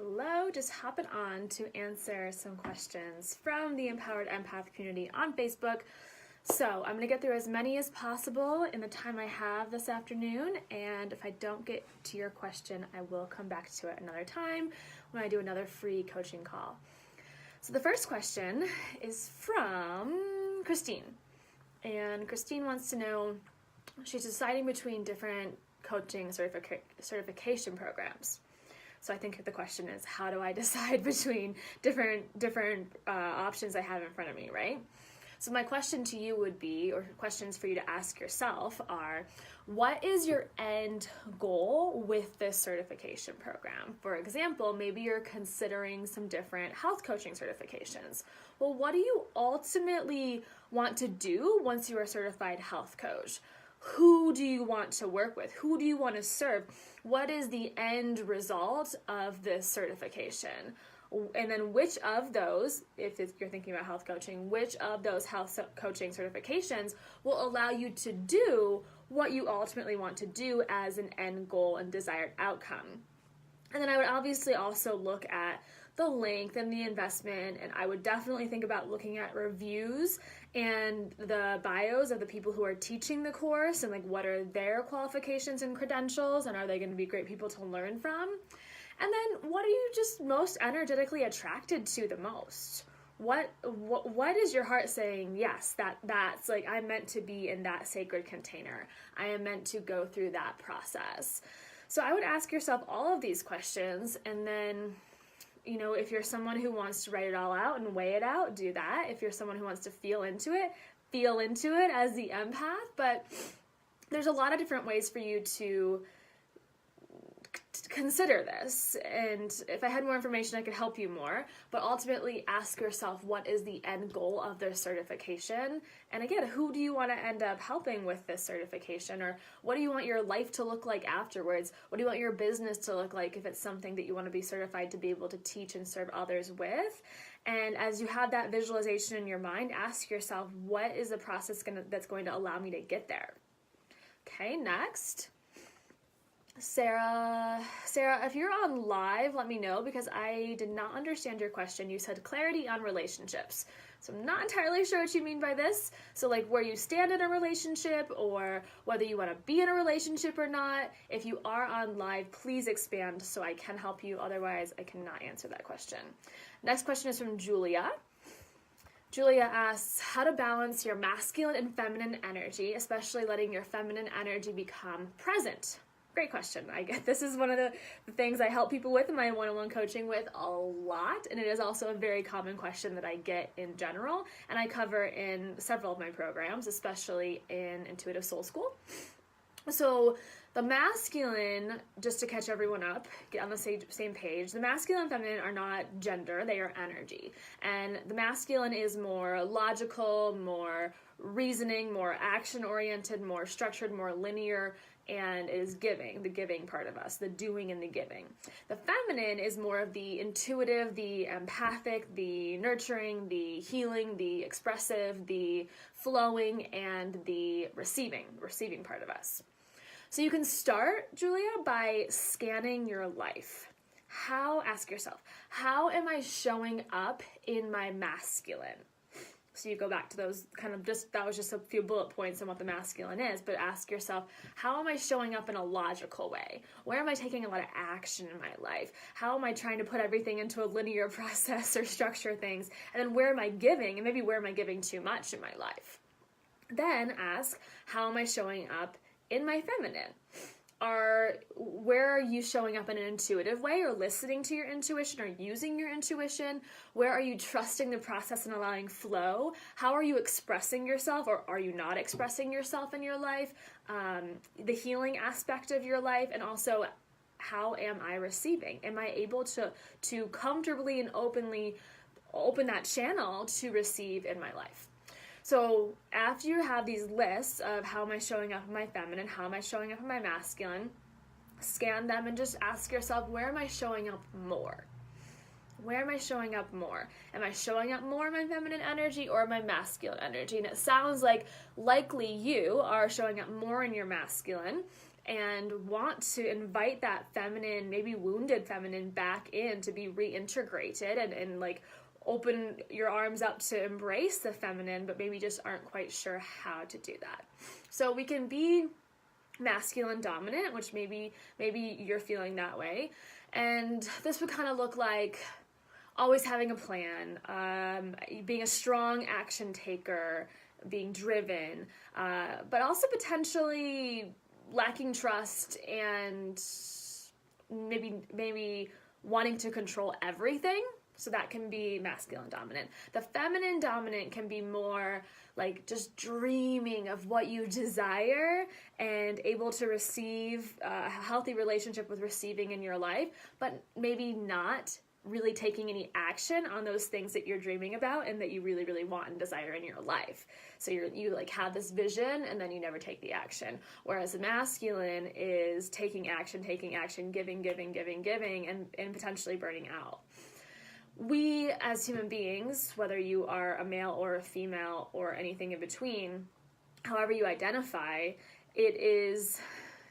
Hello, just hopping on to answer some questions from the Empowered Empath community on Facebook. So I'm going to get through as many as possible in the time I have this afternoon, and if I don't get to your question, I will come back to it another time when I do another free coaching call. So the first question is from Christine, and Christine wants to know, she's deciding between different coaching certification programs. So I think the question is, how do I decide between different options I have in front of me, right? So my question to you would be, or questions for you to ask yourself are, what is your end goal with this certification program? For example, maybe you're considering some different health coaching certifications. Well, what do you ultimately want to do once you are a certified health coach? Who do you want to work with? Who do you want to serve? What is the end result of this certification? And then which of those, if you're thinking about health coaching, which of those health coaching certifications will allow you to do what you ultimately want to do as an end goal and desired outcome? And then I would obviously also look at the length and the investment, and I would definitely think about looking at reviews and the bios of the people who are teaching the course, and like what are their qualifications and credentials, and are they going to be great people to learn from? And then what are you just most energetically attracted to the most? What is your heart saying, yes, that's like, I'm meant to be in that sacred container. I am meant to go through that process. So I would ask yourself all of these questions, and then, you know, if you're someone who wants to write it all out and weigh it out, do that. If you're someone who wants to feel into it as the empath. But there's a lot of different ways for you to consider this, and if I had more information I could help you more, but ultimately ask yourself, what is the end goal of this certification? And again, who do you want to end up helping with this certification? Or what do you want your life to look like afterwards? What do you want your business to look like if it's something that you want to be certified to be able to teach and serve others with? And as you have that visualization in your mind, ask yourself, what is the process that's going to allow me to get there? Okay, next. Sarah, if you're on live, let me know, because I did not understand your question. You said clarity on relationships. So I'm not entirely sure what you mean by this. So like where you stand in a relationship, or whether you want to be in a relationship or not. If you are on live, please expand so I can help you. Otherwise, I cannot answer that question. Next question is from Julia. Julia asks, how to balance your masculine and feminine energy, especially letting your feminine energy become present. Great question. I get this is one of the things I help people with in my one-on-one coaching with a lot, and it is also a very common question that I get in general, and I cover in several of my programs, especially in Intuitive Soul School. So the masculine, just to catch everyone up, get on the same page, the masculine and feminine are not gender, they are energy. And the masculine is more logical, more reasoning, more action-oriented, more structured, more linear, and is giving, the giving part of us, the doing and the giving. The feminine is more of the intuitive, the empathic, the nurturing, the healing, the expressive, the flowing, and the receiving part of us. So you can start, Julia, by scanning your life. Ask yourself, how am I showing up in my masculine? So you go back to those that was just a few bullet points on what the masculine is, but ask yourself, how am I showing up in a logical way? Where am I taking a lot of action in my life? How am I trying to put everything into a linear process or structure things? And then where am I giving? And maybe where am I giving too much in my life? Then ask, how am I showing up in my feminine? Where are you showing up in an intuitive way, or listening to your intuition, or using your intuition? Where are you trusting the process and allowing flow? How are you expressing yourself, or are you not expressing yourself in your life? The healing aspect of your life, and also, how am I receiving? Am I able to comfortably and openly open that channel to receive in my life? So after you have these lists of how am I showing up in my feminine, how am I showing up in my masculine, scan them and just ask yourself, where am I showing up more? Where am I showing up more? Am I showing up more in my feminine energy or my masculine energy? And it sounds like likely you are showing up more in your masculine, and want to invite that feminine, maybe wounded feminine, back in to be reintegrated and like open your arms up to embrace the feminine, but maybe just aren't quite sure how to do that. So we can be masculine dominant, which maybe you're feeling that way. And this would kind of look like always having a plan, being a strong action taker, being driven, but also potentially lacking trust and maybe wanting to control everything. So that can be masculine dominant. The feminine dominant can be more like just dreaming of what you desire and able to receive a healthy relationship with receiving in your life, but maybe not really taking any action on those things that you're dreaming about and that you really, really want and desire in your life. So you like have this vision and then you never take the action. Whereas the masculine is taking action, giving, and potentially burning out. We as human beings, whether you are a male or a female or anything in between, however you identify, it is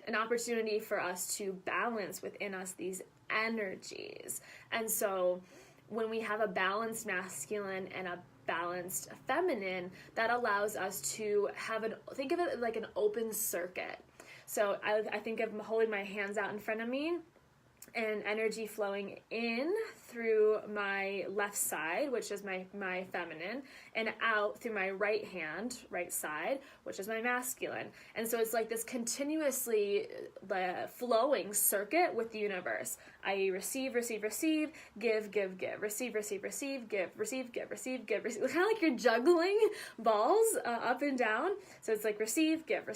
an opportunity for us to balance within us these energies. And so when we have a balanced masculine and a balanced feminine, that allows us to think of it like an open circuit. So I think of holding my hands out in front of me and energy flowing in through my left side, which is my feminine, and out through my right side, which is my masculine. And so it's like this continuously flowing circuit with the universe. I receive, give, receive, give. Kind of like you're juggling balls up and down. So it's like receive, give,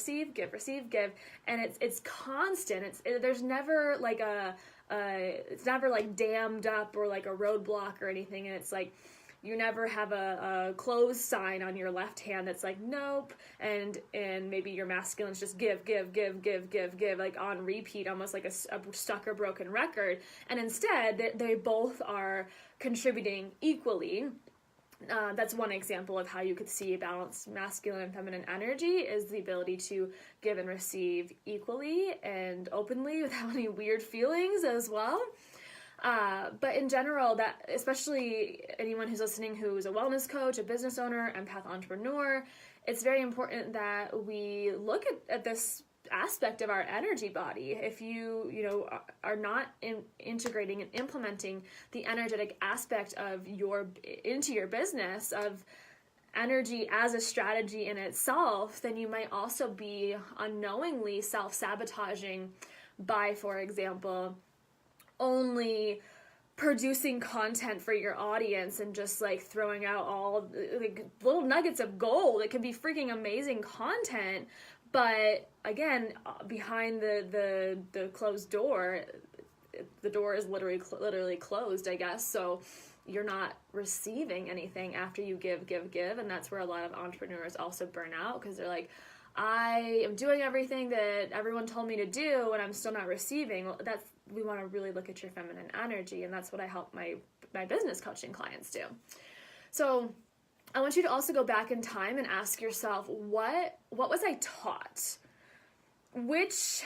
and it's constant. There's never like it's never like dammed up or like a roadblock or anything, and it's like you never have a close sign on your left hand that's like nope, and maybe your masculine's just give like on repeat, almost like a stuck or broken record, and instead they both are contributing equally. That's one example of how you could see a balanced masculine and feminine energy, is the ability to give and receive equally and openly without any weird feelings as well. But in general, that especially anyone who's listening who's a wellness coach, a business owner, empath entrepreneur, it's very important that we look at this aspect of our energy body. If you are not integrating and implementing the energetic aspect of into your business, of energy as a strategy in itself, then you might also be unknowingly self-sabotaging by, for example, only producing content for your audience and just like throwing out all like little nuggets of gold. It can be freaking amazing content, but again, behind the closed door, the door is literally closed, I guess. So you're not receiving anything after you give, and that's where a lot of entrepreneurs also burn out, because they're like, I am doing everything that everyone told me to do and I'm still not receiving. Well, we want to really look at your feminine energy, and that's what I help my business coaching clients do. So I want you to also go back in time and ask yourself, what was I taught? Which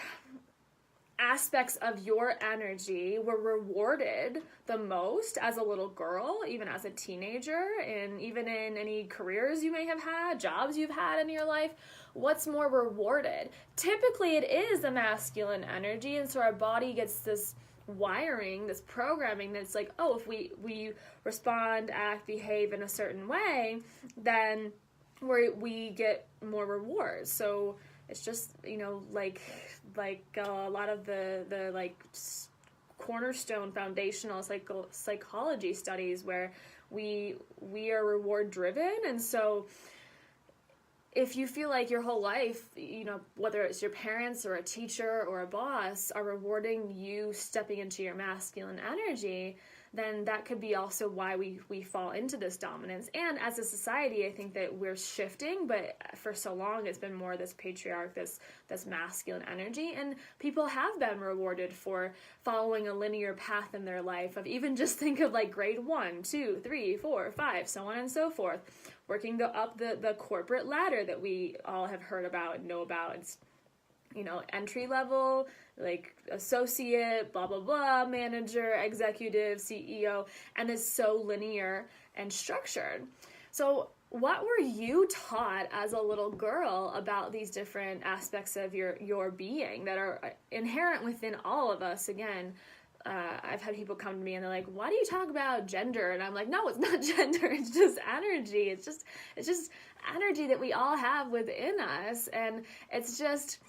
aspects of your energy were rewarded the most as a little girl, even as a teenager, and even in any careers you may have had, jobs you've had in your life? What's more rewarded? Typically it is the masculine energy, and so our body gets this wiring, this programming that's like, oh, if we respond, act, behave in a certain way, then we get more rewards. So it's just, like a lot of the like cornerstone foundational psychology studies where we are reward driven. And so if you feel like your whole life, whether it's your parents or a teacher or a boss are rewarding you stepping into your masculine energy, then that could be also why we fall into this dominance. And as a society, I think that we're shifting, but for so long it's been more this patriarch, this masculine energy, and people have been rewarded for following a linear path in their life of even just think of like grade 1, 2, 3, 4, 5, so on and so forth, working up the corporate ladder that we all have heard about and know about. entry level, like associate, blah, blah, blah, manager, executive, CEO, and is so linear and structured. So what were you taught as a little girl about these different aspects of your being that are inherent within all of us? Again, I've had people come to me and they're like, why do you talk about gender? And I'm like, no, it's not gender. It's just energy. It's just energy that we all have within us. And it's just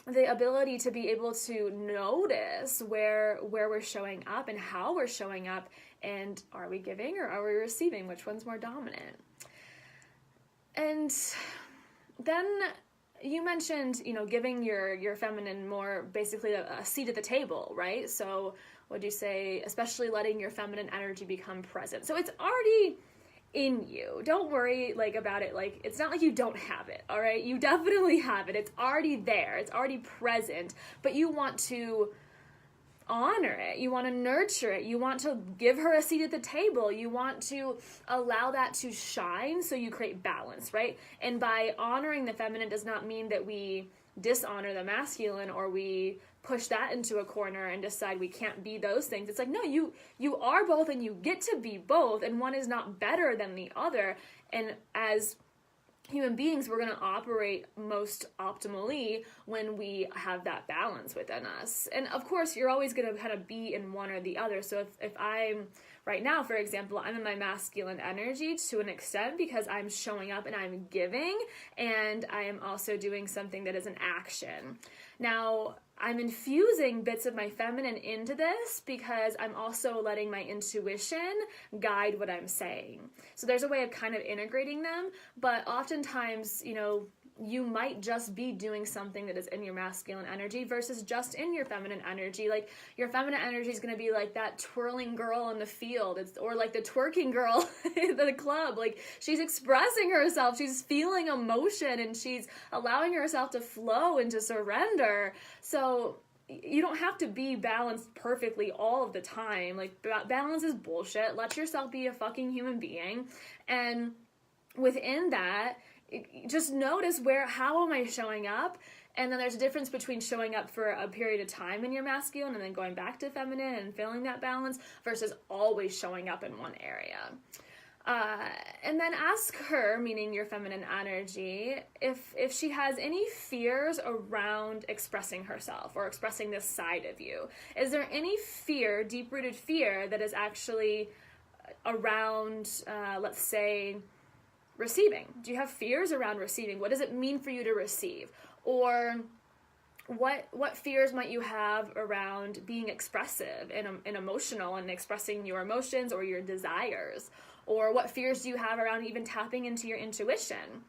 the ability to be able to notice where we're showing up and how we're showing up, and are we giving or are we receiving? Which one's more dominant? And then you mentioned, giving your feminine more basically a seat at the table, right? So would you say, especially letting your feminine energy become present? So it's already in you. Don't worry about it. It's not like you don't have it, all right? You definitely have it. It's already there. It's already present, but you want to honor it. You want to nurture it. You want to give her a seat at the table. You want to allow that to shine so you create balance, right? And by honoring the feminine does not mean that we dishonor the masculine or we push that into a corner and decide we can't be those things. It's like, no, you are both and you get to be both, and one is not better than the other. And as human beings, we're going to operate most optimally when we have that balance within us. And of course, you're always going to kind of be in one or the other. So if I'm right now, for example, I'm in my masculine energy to an extent because I'm showing up and I'm giving, and I am also doing something that is an action. Now, I'm infusing bits of my feminine into this because I'm also letting my intuition guide what I'm saying. So there's a way of kind of integrating them, but oftentimes, you might just be doing something that is in your masculine energy versus just in your feminine energy. Like, your feminine energy is going to be like that twirling girl in the field, or like the twerking girl at the club. Like, she's expressing herself, she's feeling emotion, and she's allowing herself to flow and to surrender. So you don't have to be balanced perfectly all of the time. Like, balance is bullshit. Let yourself be a fucking human being. And within that, just notice how am I showing up? And then there's a difference between showing up for a period of time in your masculine and then going back to feminine and feeling that balance versus always showing up in one area. And then ask her, meaning your feminine energy, if she has any fears around expressing herself or expressing this side of you. Is there any fear, deep-rooted fear, that is actually around, let's say, receiving? Do you have fears around receiving? What does it mean for you to receive? Or what fears might you have around being expressive and emotional and expressing your emotions or your desires? Or what fears do you have around even tapping into your intuition?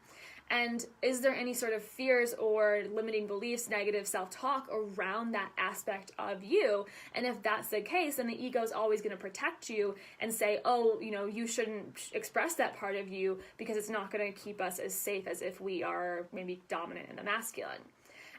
And is there any sort of fears or limiting beliefs, negative self-talk around that aspect of you? And if that's the case, then the ego is always going to protect you and say, oh, you shouldn't express that part of you because it's not going to keep us as safe as if we are maybe dominant in the masculine.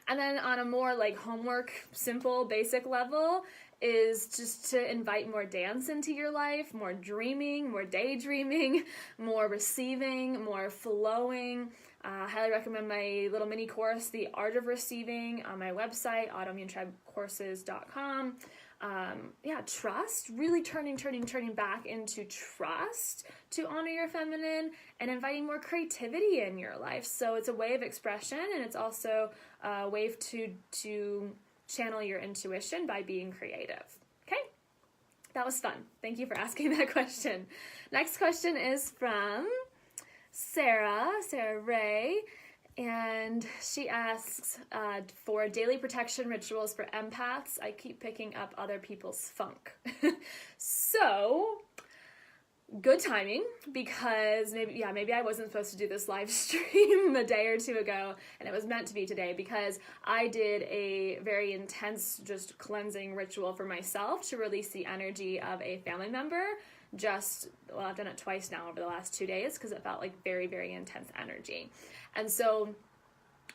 And then on a more homework, simple, basic level, is just to invite more dance into your life, more dreaming, more daydreaming, more receiving, more flowing. I highly recommend my little mini course, The Art of Receiving, on my website, autoimmunetribecourses.com. Trust, really turning back into trust to honor your feminine and inviting more creativity in your life. So it's a way of expression, and it's also a way to channel your intuition by being creative. Okay? That was fun. Thank you for asking that question. Next question is from Sarah Ray, and she asks for daily protection rituals for empaths. I keep picking up other people's funk. So, good timing, because maybe I wasn't supposed to do this live stream a day or two ago, and it was meant to be today because I did a very intense just cleansing ritual for myself to release the energy of a family member. I've done it twice now over the last 2 days because it felt like very, very intense energy. And so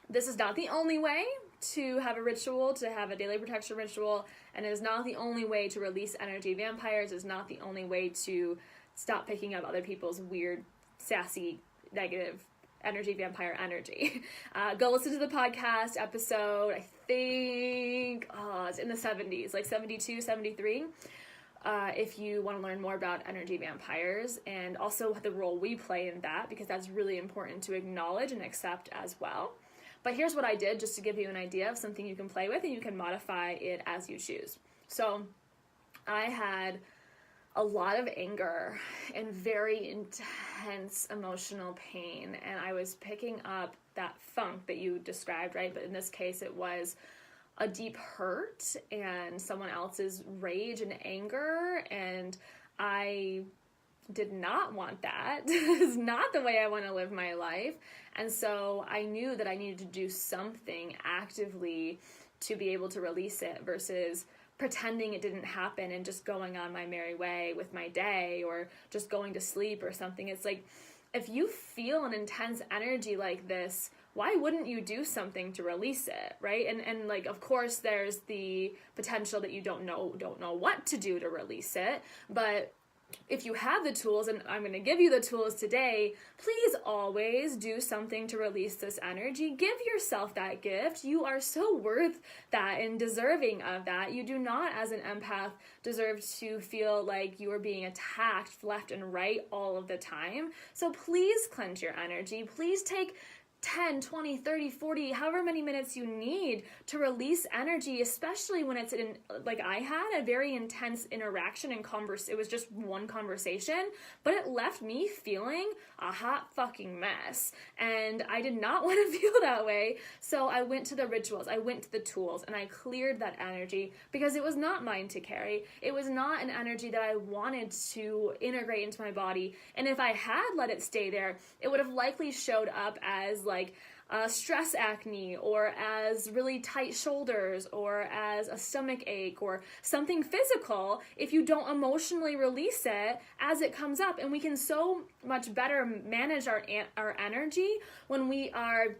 this is not the only way to have a ritual, to have a daily protection ritual, and it is not the only way to release energy vampires. It's not the only way to stop picking up other people's weird, sassy, negative energy vampire energy. Go listen to the podcast episode, I think, it's in the 70s, like 72, 73. If you want to learn more about energy vampires and also the role we play in that, because that's really important to acknowledge and accept as well. But here's what I did just to give you an idea of something you can play with, and you can modify it as you choose. So I had a lot of anger and very intense emotional pain, and I was picking up that funk that you described, right? But in this case, it was a deep hurt and someone else's rage and anger, and I did not want that. It's not the way I want to live my life. And so I knew that I needed to do something actively to be able to release it versus pretending it didn't happen and just going on my merry way with my day or just going to sleep or something. It's like, if you feel an intense energy like this, why wouldn't you do something to release it, right? And like, of course, there's the potential that you don't know what to do to release it, but if you have the tools, and I'm going to give you the tools today, please always do something to release this energy. Give yourself that gift. You are so worth that and deserving of that. You do not, as an empath, deserve to feel like you are being attacked left and right all of the time. So please cleanse your energy. Please take 10, 20, 30, 40, however many minutes you need to release energy, especially when it's in, like I had a very intense interaction and it was just one conversation, but it left me feeling a hot fucking mess. And I did not want to feel that way. So I went to the rituals, I went to the tools, and I cleared that energy because it was not mine to carry. It was not an energy that I wanted to integrate into my body. And if I had let it stay there, it would have likely showed up as like stress acne, or as really tight shoulders, or as a stomach ache, or something physical if you don't emotionally release it as it comes up. And we can so much better manage our energy when we are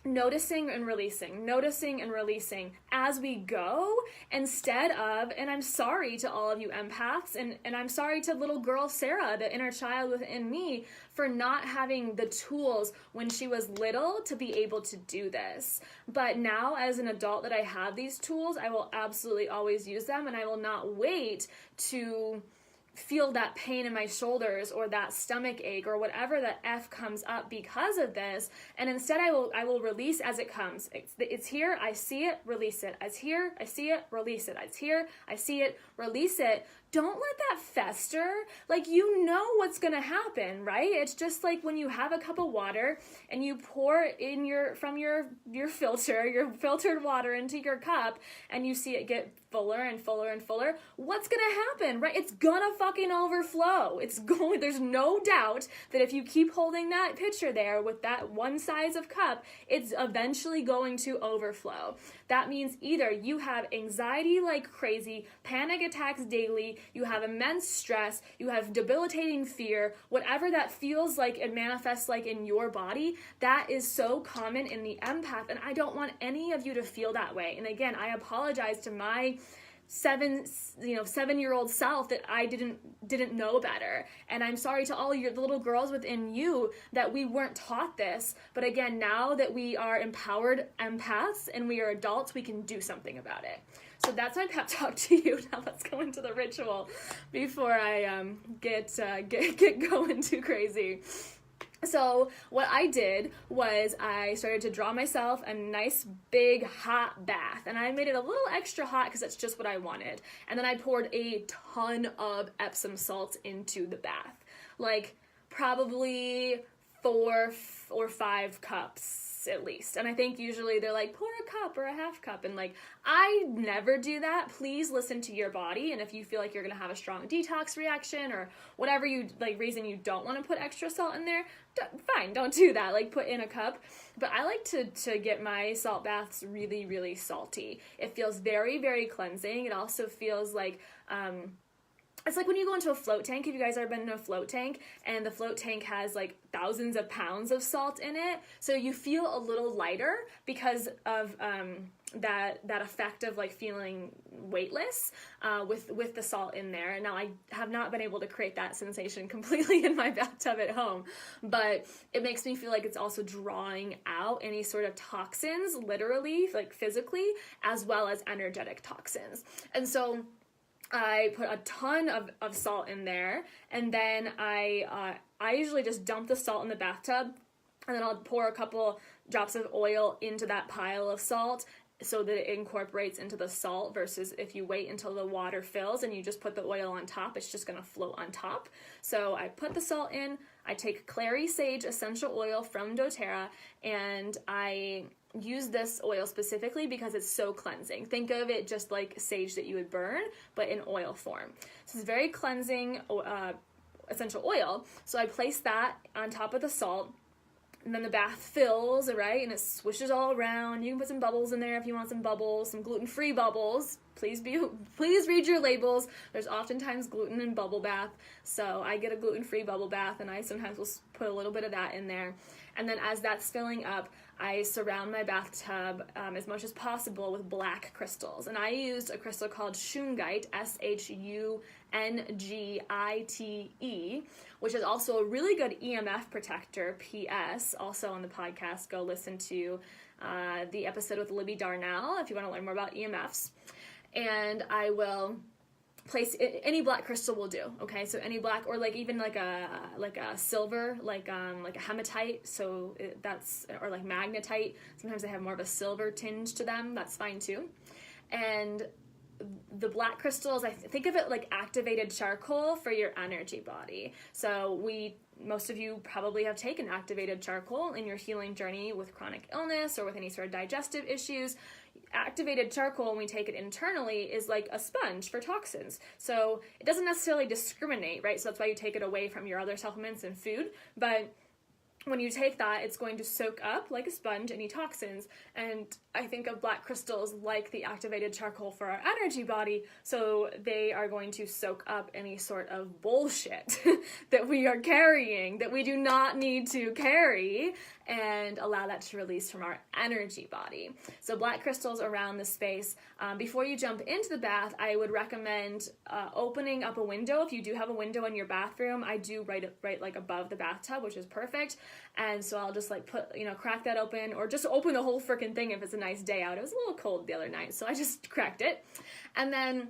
noticing and releasing as we go, instead of, and I'm sorry to all of you empaths, and I'm sorry to little girl Sarah, the inner child within me, for not having the tools when she was little to be able to do this. But now, as an adult that I have these tools, I will absolutely always use them, and I will not wait to feel that pain in my shoulders or that stomach ache or whatever the F comes up because of this. And instead I will release as it comes. It's here, I see it, release it. It's here, I see it, release it. It's here, I see it, release it. Don't let that fester. Like, you know what's gonna happen, right? It's just like when you have a cup of water and you pour in from your filter, your filtered water into your cup, and you see it get fuller and fuller and fuller. What's gonna happen, right? It's gonna fucking overflow. There's no doubt that if you keep holding that pitcher there with that one size of cup, it's eventually going to overflow. That means either you have anxiety like crazy, panic attacks daily, you have immense stress, you have debilitating fear, whatever that feels like and manifests like in your body, that is so common in the empath, and I don't want any of you to feel that way. And again, I apologize to my 7-year-old self that I didn't know better. And I'm sorry to all the little girls within you that we weren't taught this. But again, now that we are empowered empaths and we are adults, we can do something about it. So that's my pep talk to you. Now let's go into the ritual before I get going too crazy. So what I did was I started to draw myself a nice big hot bath, and I made it a little extra hot because that's just what I wanted. And then I poured a ton of Epsom salts into the bath, like probably 4 or 5 cups at least. And I think usually they're like, pour a cup or a half cup. And like, I never do that. Please listen to your body. And if you feel like you're going to have a strong detox reaction or whatever reason you don't want to put extra salt in there, fine, don't do that. Like, put in a cup. But I like to get my salt baths really, really salty. It feels very, very cleansing. It also feels like, it's like when you go into a float tank. Have you guys ever been in a float tank? And the float tank has like thousands of pounds of salt in it. So you feel a little lighter because of that effect of like feeling weightless with the salt in there. And now I have not been able to create that sensation completely in my bathtub at home, but it makes me feel like it's also drawing out any sort of toxins, literally, like physically, as well as energetic toxins. And so I put a ton of salt in there, and then I usually just dump the salt in the bathtub, and then I'll pour a couple drops of oil into that pile of salt so that it incorporates into the salt, versus if you wait until the water fills and you just put the oil on top, it's just going to float on top. So I put the salt in, I take clary sage essential oil from doTERRA, and I use this oil specifically because it's so cleansing. Think of it just like sage that you would burn, but in oil form. So it's very cleansing essential oil. So I place that on top of the salt, and then the bath fills, right? And it swishes all around. You can put some bubbles in there if you want some bubbles, some gluten-free bubbles. Please read your labels. There's oftentimes gluten in bubble bath. So I get a gluten-free bubble bath, and I sometimes will put a little bit of that in there. And then as that's filling up, I surround my bathtub as much as possible with black crystals. And I used a crystal called Shungite, Shungite, which is also a really good EMF protector, PS. Also on the podcast, go listen to the episode with Libby Darnell if you want to learn more about EMFs. And I will place any black crystal will do. Okay, so any black, or like even like a silver, like a hematite. So that's, or like magnetite. Sometimes they have more of a silver tinge to them. That's fine too. And the black crystals, I think of it like activated charcoal for your energy body. So most of you probably have taken activated charcoal in your healing journey with chronic illness or with any sort of digestive issues. Activated charcoal, when we take it internally, is like a sponge for toxins. So it doesn't necessarily discriminate, right? So that's why you take it away from your other supplements and food. But when you take that, it's going to soak up like a sponge any toxins. And I think of black crystals like the activated charcoal for our energy body. So they are going to soak up any sort of bullshit that we are carrying, that we do not need to carry, and allow that to release from our energy body. So black crystals around the space. Before you jump into the bath, I would recommend opening up a window. If you do have a window in your bathroom, I do right like above the bathtub, which is perfect. And so I'll just like crack that open, or just open the whole freaking thing if it's a nice day out. It was a little cold the other night, so I just cracked it. And then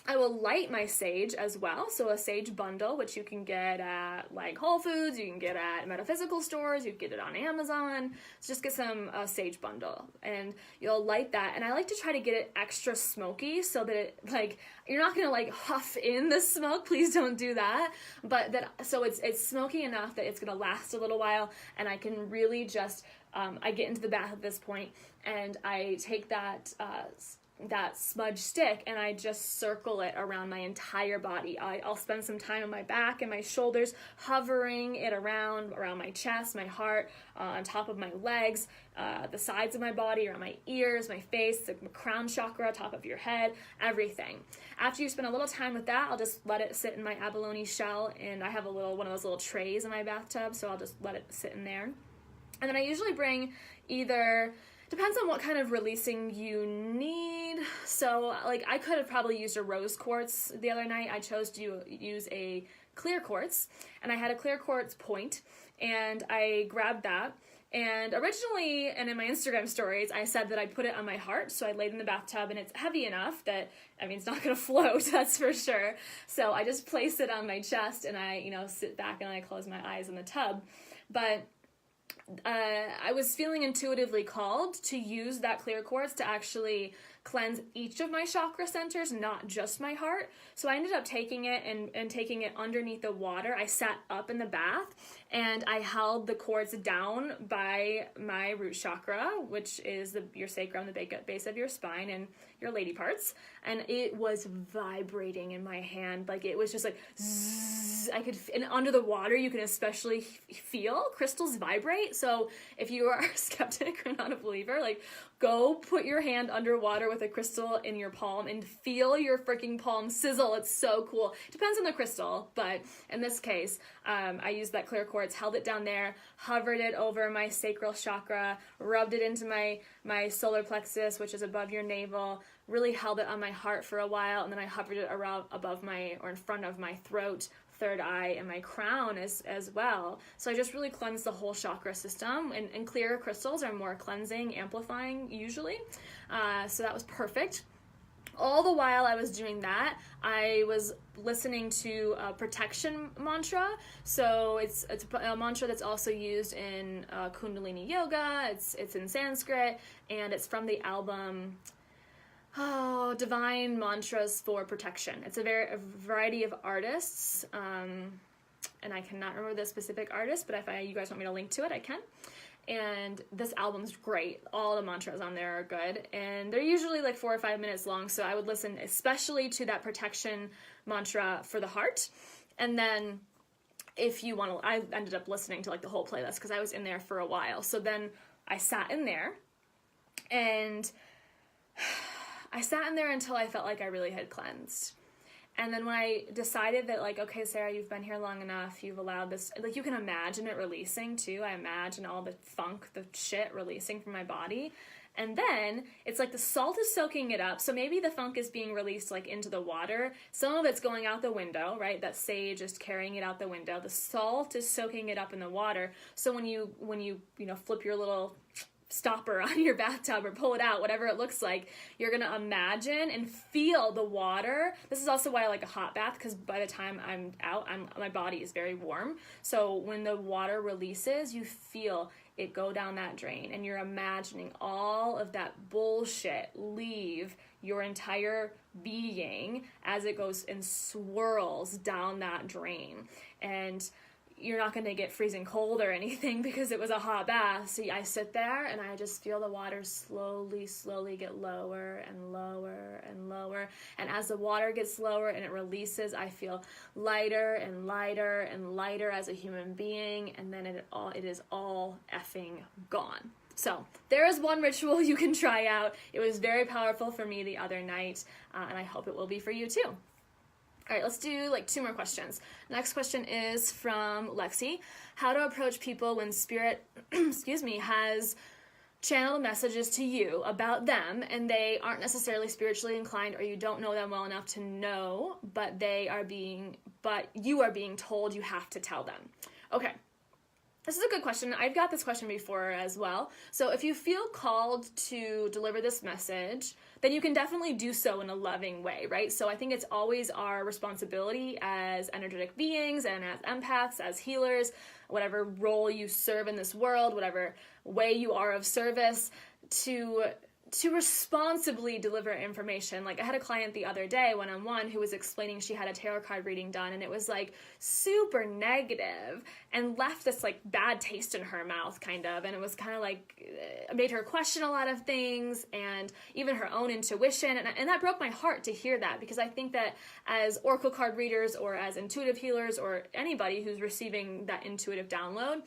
I will light my sage as well. So a sage bundle, which you can get at like Whole Foods, you can get at metaphysical stores, you can get it on Amazon. So just get some sage bundle, and you'll light that. And I like to try to get it extra smoky so that it, like, you're not gonna like huff in the smoke. Please don't do that. But so it's smoky enough that it's gonna last a little while, and I can really just I get into the bath at this point, and I take that smudge stick and I just circle it around my entire body. I'll spend some time on my back and my shoulders, hovering it around my chest, my heart, on top of my legs, the sides of my body, around my ears, my face, the crown chakra, top of your head, everything. After you spend a little time with that, I'll just let it sit in my abalone shell, and I have one of those little trays in my bathtub, so I'll just let it sit in there. And then I usually bring depends on what kind of releasing you need. So like I could have probably used a rose quartz the other night. I chose to use a clear quartz, and I had a clear quartz point, and I grabbed that. And originally, and in my Instagram stories, I said that I'd put it on my heart. So I laid in the bathtub, and it's heavy enough that, it's not going to float, that's for sure. So I just placed it on my chest, and I, sit back and I close my eyes in the tub. But I was feeling intuitively called to use that clear quartz to actually cleanse each of my chakra centers, not just my heart. So I ended up taking it and taking it underneath the water. I sat up in the bath, and I held the quartz down by my root chakra, which is your sacrum, the base of your spine, and your lady parts. and it was vibrating in my hand. Like it was just like zzz. I could, and under the water you can especially feel crystals vibrate. So if you are a skeptic or not a believer, like go put your hand underwater with a crystal in your palm and feel your freaking palm sizzle. It's so cool. Depends on the crystal, but in this case, I used that clear quartz, held it down there, hovered it over my sacral chakra, rubbed it into my solar plexus, which is above your navel, really held it on my heart for a while, and then I hovered it around above my, or in front of my throat, third eye, and my crown as well. So I just really cleansed the whole chakra system, and clear crystals are more cleansing, amplifying usually. So that was perfect. All the while I was doing that, I was listening to a protection mantra. So it's a mantra that's also used in Kundalini Yoga. It's in Sanskrit, and it's from the album Divine Mantras for Protection. It's a variety of artists, and I cannot remember the specific artist, but if you guys want me to link to it, I can. And this album's great. All the mantras on there are good, and they're usually like 4 or 5 minutes long, so I would listen especially to that protection mantra for the heart. And then if you want to, I ended up listening to like the whole playlist because I was in there for a while. So then I sat in there, and I sat in there until I felt like I really had cleansed. And then when I decided that, like, okay, Sarah, you've been here long enough, you've allowed this, like, you can imagine it releasing too. I imagine all the funk, the shit releasing from my body. And then it's like the salt is soaking it up. So maybe the funk is being released like into the water. Some of it's going out the window, right? That sage is carrying it out the window. The salt is soaking it up in the water. So when you flip your little stopper on your bathtub or pull it out, whatever it looks like, you're gonna imagine and feel the water. This is also why I like a hot bath, because by the time I'm out, my body is very warm. So when the water releases, you feel it go down that drain, and you're imagining all of that bullshit leave your entire being as it goes and swirls down that drain. And you're not going to get freezing cold or anything because it was a hot bath. So I sit there and I just feel the water slowly get lower and lower and lower. And as the water gets lower and it releases, I feel lighter and lighter and lighter as a human being. And then it is all effing gone. So there is one ritual you can try out. It was very powerful for me the other night, and I hope it will be for you too. All right, let's do like 2 more questions. Next question is from Lexi. How to approach people when spirit, has channeled messages to you about them and they aren't necessarily spiritually inclined, or you don't know them well enough to know, but you are being told you have to tell them. Okay. This is a good question. I've got this question before as well. So if you feel called to deliver this message, then you can definitely do so in a loving way, right? So I think it's always our responsibility as energetic beings and as empaths, as healers, whatever role you serve in this world, whatever way you are of service, to responsibly deliver information. Like I had a client the other day, one-on-one, who was explaining she had a tarot card reading done, and it was like super negative and left this like bad taste in her mouth kind of, and it was kind of like made her question a lot of things and even her own intuition, and that broke my heart to hear that, because I think that as oracle card readers or as intuitive healers or anybody who's receiving that intuitive download,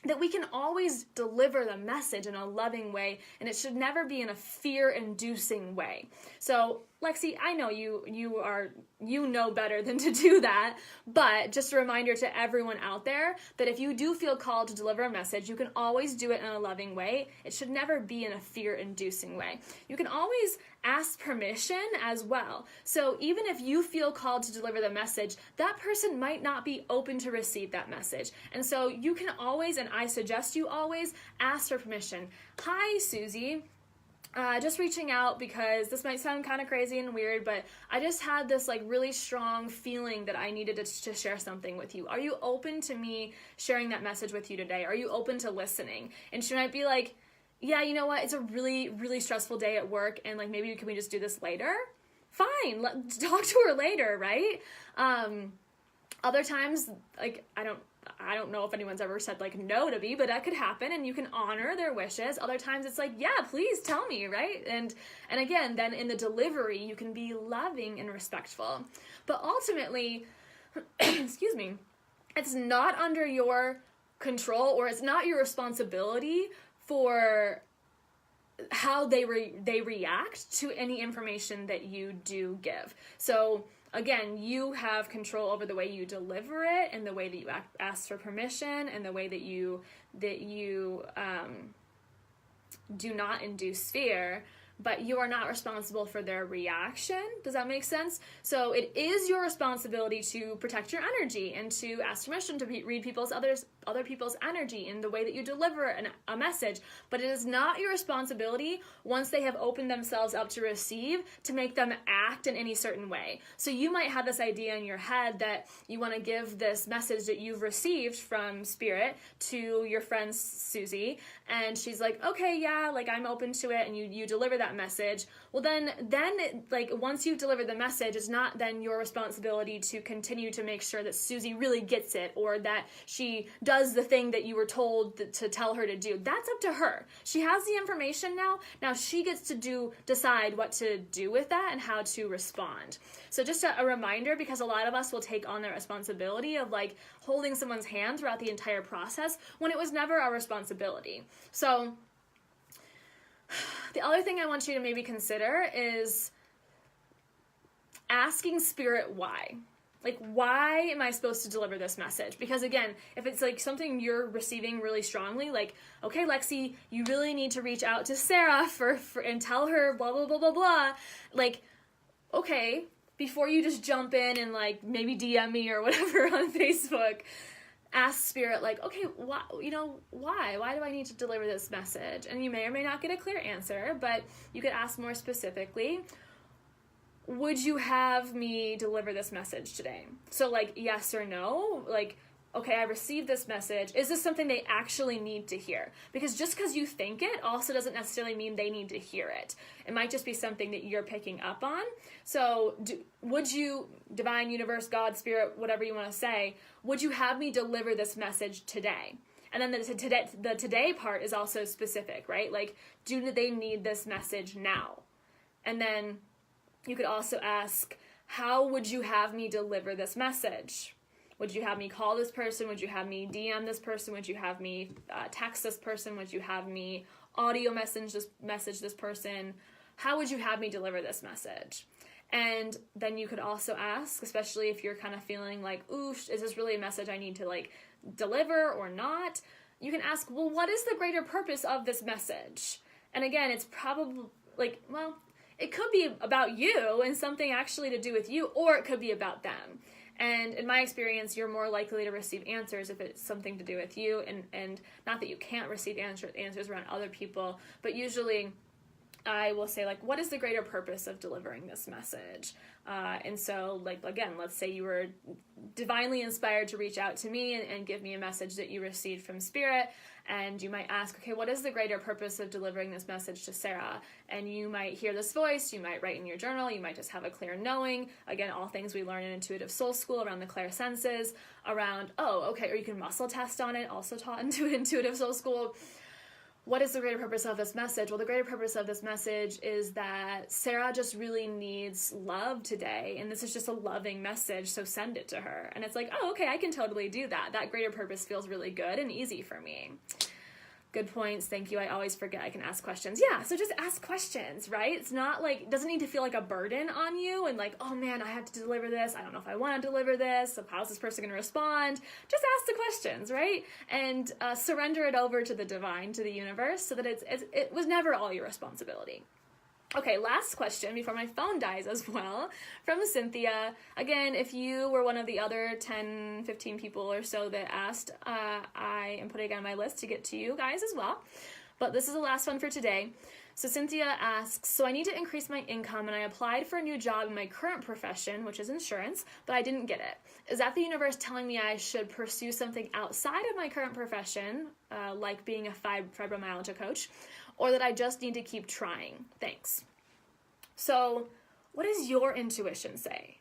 that we can always deliver the message in a loving way, and it should never be in a fear-inducing way. So, Lexi, I know you know better than to do that, but just a reminder to everyone out there that if you do feel called to deliver a message, you can always do it in a loving way. It should never be in a fear-inducing way. You can always ask permission as well. So even if you feel called to deliver the message, that person might not be open to receive that message. And so you can always, and I suggest you always, ask for permission. Hi, Susie. Just reaching out because this might sound kind of crazy and weird, but I just had this like really strong feeling that I needed to share something with you. Are you open to me sharing that message with you today? Are you open to listening? And she might be like, yeah, you know what? It's a really, really stressful day at work, and like maybe can we just do this later? Fine, let's talk to her later, right? Other times, like, I don't know if anyone's ever said like no to me, but that could happen and you can honor their wishes. Other times it's like, yeah, please tell me, right? And again, then in the delivery, you can be loving and respectful. But ultimately, excuse me, it's not under your control, or it's not your responsibility for how they react to any information that you do give. So again, you have control over the way you deliver it, and the way that you ask for permission, and the way that you do not induce fear, but you are not responsible for their reaction. Does that make sense? So it is your responsibility to protect your energy and to ask permission to read other people's energy in the way that you deliver a message, but it is not your responsibility once they have opened themselves up to receive to make them act in any certain way. So you might have this idea in your head that you want to give this message that you've received from Spirit to your friend Susie, and she's like, okay, yeah, like I'm open to it, and you deliver that message. Well, then like once you've delivered the message, it's not then your responsibility to continue to make sure that Susie really gets it, or that she does the thing that you were told to tell her to do. That's up to her. She has the information now. Now she gets to decide what to do with that and how to respond. So just a reminder, because a lot of us will take on the responsibility of like holding someone's hand throughout the entire process when it was never our responsibility. So the other thing I want you to maybe consider is asking Spirit why. Like, why am I supposed to deliver this message? Because again, if it's like something you're receiving really strongly, like, okay, Lexi, you really need to reach out to Sarah and tell her blah, blah, blah, blah, blah. Like, okay, before you just jump in and like maybe DM me or whatever on Facebook, ask Spirit, like, okay, why? Why do I need to deliver this message? And you may or may not get a clear answer, but you could ask more specifically, would you have me deliver this message today? So like, yes or no, like, okay, I received this message. Is this something they actually need to hear? Because just because you think it also doesn't necessarily mean they need to hear it. It might just be something that you're picking up on. So would you, divine, universe, God, Spirit, whatever you want to say, would you have me deliver this message today? And then the today part is also specific, right? Like, do they need this message now? And then you could also ask, how would you have me deliver this message? Would you have me call this person? Would you have me DM this person? Would you have me text this person? Would you have me audio message this person? How would you have me deliver this message? And then you could also ask, especially if you're kind of feeling like, ooh, is this really a message I need to like deliver or not? You can ask, well, what is the greater purpose of this message? And again, it's probably like, well, it could be about you and something actually to do with you, or it could be about them. And in my experience, you're more likely to receive answers if it's something to do with you, and not that you can't receive answers around other people, but usually I will say, like, what is the greater purpose of delivering this message? And so, like, again, let's say you were divinely inspired to reach out to me and give me a message that you received from Spirit, and you might ask, okay, what is the greater purpose of delivering this message to Sarah? And you might hear this voice, you might write in your journal, you might just have a clear knowing. Again, all things we learn in Intuitive Soul School around the clairsenses, around, oh, okay, or you can muscle test on it, also taught into Intuitive Soul School. What is the greater purpose of this message? Well, the greater purpose of this message is that Sarah just really needs love today, and this is just a loving message, so send it to her. And it's like, oh, okay, I can totally do that. That greater purpose feels really good and easy for me. Good points. Thank you. I always forget I can ask questions. Yeah, so just ask questions, right? It's not like, it doesn't need to feel like a burden on you and like, oh man, I have to deliver this. I don't know if I want to deliver this. So how's this person going to respond? Just ask the questions, right? And surrender it over to the divine, to the universe, so that it was never all your responsibility. Okay, last question before my phone dies as well, from Cynthia. Again, if you were one of the other 10, 15 people or so that asked, I am putting it on my list to get to you guys as well. But this is the last one for today. So Cynthia asks, so I need to increase my income and I applied for a new job in my current profession, which is insurance, but I didn't get it. Is that the universe telling me I should pursue something outside of my current profession, like being a fibromyalgia coach, or that I just need to keep trying? Thanks. So what does your intuition say?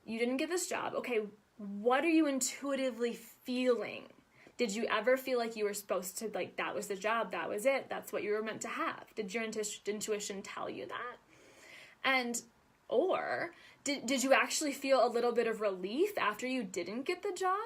You didn't get this job. Okay, what are you intuitively feeling? Did you ever feel like you were supposed to, like, that was the job, that was it, that's what you were meant to have? Did your intuition tell you that? And, or, did you actually feel a little bit of relief after you didn't get the job?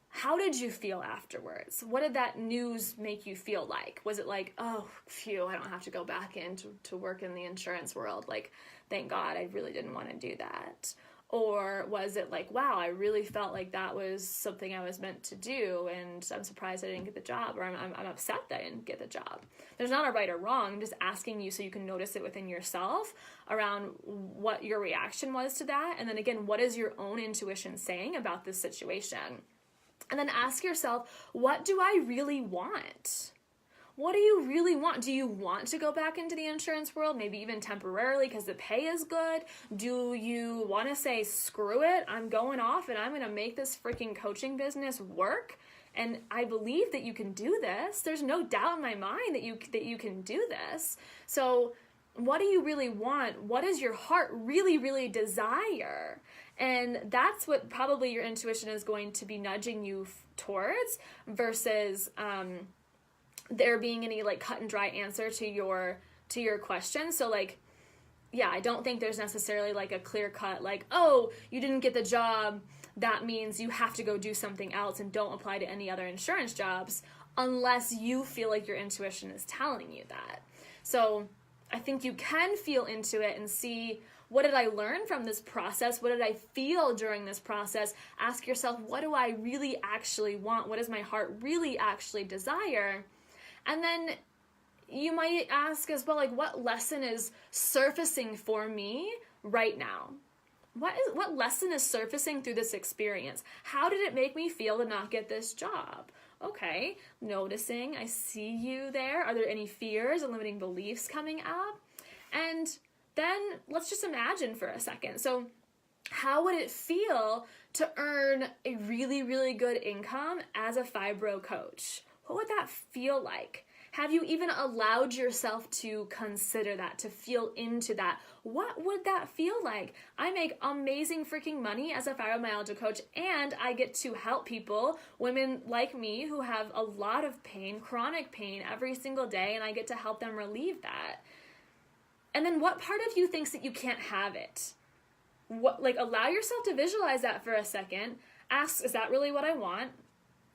How did you feel afterwards? What did that news make you feel like? Was it like, oh, phew, I don't have to go back to work in the insurance world. Like, thank God, I really didn't want to do that. Or was it like, wow, I really felt like that was something I was meant to do, and I'm surprised I didn't get the job, or I'm upset that I didn't get the job. There's not a right or wrong. I'm just asking you so you can notice it within yourself around what your reaction was to that. And then again, what is your own intuition saying about this situation? And then ask yourself, what do I really want? What do you really want? Do you want to go back into the insurance world, maybe even temporarily because the pay is good? Do you want to say, screw it, I'm going off and I'm going to make this freaking coaching business work? And I believe that you can do this. There's no doubt in my mind that you can do this. So what do you really want? What does your heart really, really desire? And that's what probably your intuition is going to be nudging you towards versus there being any like cut and dry answer to your question. So like, yeah, I don't think there's necessarily like a clear cut, like, oh, you didn't get the job, that means you have to go do something else and don't apply to any other insurance jobs unless you feel like your intuition is telling you that. So I think you can feel into it and see, what did I learn from this process? What did I feel during this process? Ask yourself, what do I really actually want? What does my heart really actually desire? And then you might ask as well, like, what lesson is surfacing for me right now? What lesson is surfacing through this experience? How did it make me feel to not get this job? Okay, noticing, I see you there. Are there any fears or limiting beliefs coming up? And then let's just imagine for a second. So how would it feel to earn a really, really good income as a fibro coach? What would that feel like? Have you even allowed yourself to consider that, to feel into that? What would that feel like? I make amazing freaking money as a fibromyalgia coach, and I get to help people, women like me who have a lot of pain, chronic pain every single day, and I get to help them relieve that. And then what part of you thinks that you can't have it? Allow yourself to visualize that for a second. Ask, is that really what I want?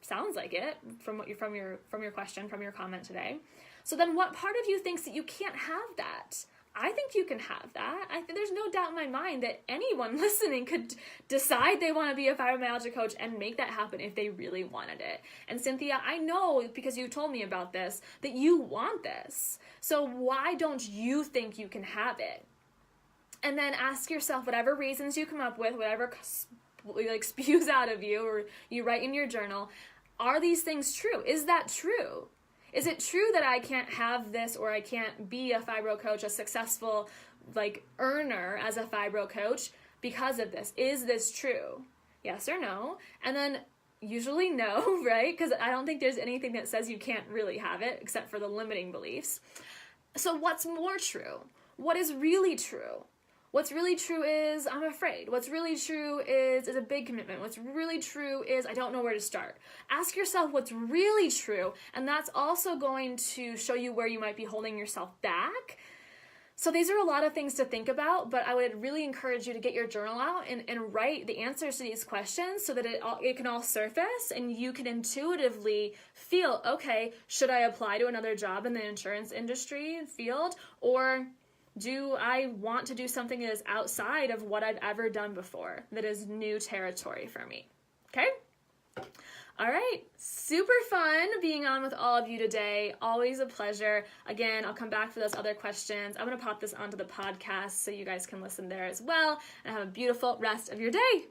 Sounds like it from your question, from your comment today. So then what part of you thinks that you can't have that? I think you can have that. There's no doubt in my mind that anyone listening could decide they want to be a fibromyalgia coach and make that happen if they really wanted it. And Cynthia, I know because you told me about this, that you want this. So why don't you think you can have it? And then ask yourself whatever reasons you come up with, whatever like spews out of you or you write in your journal, are these things true? Is that true? Is it true that I can't have this, or I can't be a fibro coach, a successful like earner as a fibro coach because of this? Is this true? Yes or no? And then usually no, right? Because I don't think there's anything that says you can't really have it except for the limiting beliefs. So what's more true? What is really true? What's really true is I'm afraid. What's really true is a big commitment. What's really true is I don't know where to start. Ask yourself what's really true, and that's also going to show you where you might be holding yourself back. So these are a lot of things to think about, but I would really encourage you to get your journal out and write the answers to these questions so that it can all surface and you can intuitively feel, okay, should I apply to another job in the insurance industry field, or do I want to do something that is outside of what I've ever done before, that is new territory for me? Okay? All right. Super fun being on with all of you today. Always a pleasure. Again, I'll come back for those other questions. I'm going to pop this onto the podcast so you guys can listen there as well, and have a beautiful rest of your day.